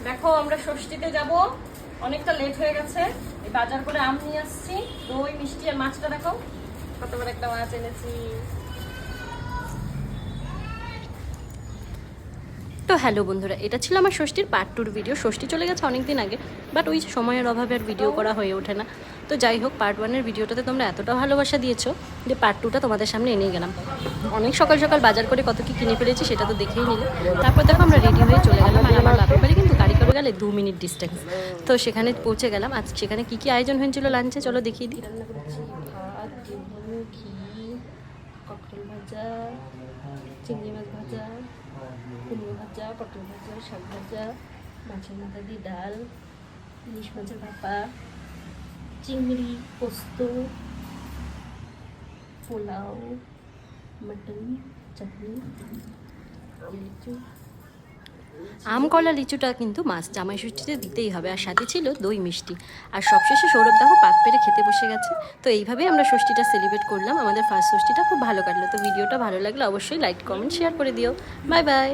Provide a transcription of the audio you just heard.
দেখো আমরা ষষ্ঠীতে যাব, অনেকটা লেট হয়ে গেছে। এই বাজার করে আম নিয়ে আসছি, দই মিষ্টি আর মাছটা দেখো কত বড় একটা মাছ এনেছি। তো হ্যালো বন্ধুরা, এটা ছিল আমার ষষ্ঠীর পার্ট 2 ভিডিও। ষষ্ঠী চলে গেছে অনেকদিন আগে, বাট ওই সময়ের অভাবে আর ভিডিও করা হয়ে ওঠে না। তো যাই হোক, পার্ট 1-এর ভিডিওটাতে তোমরা এতটা ভালোবাসা দিয়েছো যে পার্ট 2টা তোমাদের সামনে এনে গেলাম। অনেক সকাল সকাল বাজার করে কত কি কিনে ফেলেছি সেটা তো দেখেই নিলে। তারপর দেখো আমরা রেডি হয়ে চলে গেলাম, আর আমার বাপের বাড়ি কিন্তু গাড়ি করে গেলে 2 মিনিট ডিস্টেন্স। তো সেখানে পৌঁছে গেলাম। আজ সেখানে কী কী আয়োজন হয়েছিল লাঞ্চে চলো দেখিয়ে দিই। রান্না করছি ভাত, ডিম, ঘি, কাঁকরোল ভাজা, চিংড়ি মাছ ভাজা, কুমড়ো ভাজা, পটল ভাজা, শাক ভাজা, মাছের মাথা দিয়ে ডাল, ইলিশ মাছের ভাপা, চিংড়ি, পোস্ত, পোলাও, মটন, চাটনি, লিচু। আম কলা লিচুটা কিন্তু মাছ জামাই ষষ্ঠীতে দিতেই হবে, আর সাথে ছিল দই মিষ্টি। আর সবশেষে সৌরভ দেখো পাত পেরে খেতে বসে গেছে। তো এইভাবেই আমরা ষষ্ঠীটা সেলিব্রেট করলাম। আমাদের ফার্স্ট ষষ্ঠীটা খুব ভালো কাটলো। তো ভিডিওটা ভালো লাগলে অবশ্যই লাইক কমেন্ট শেয়ার করে দিও। Bye bye.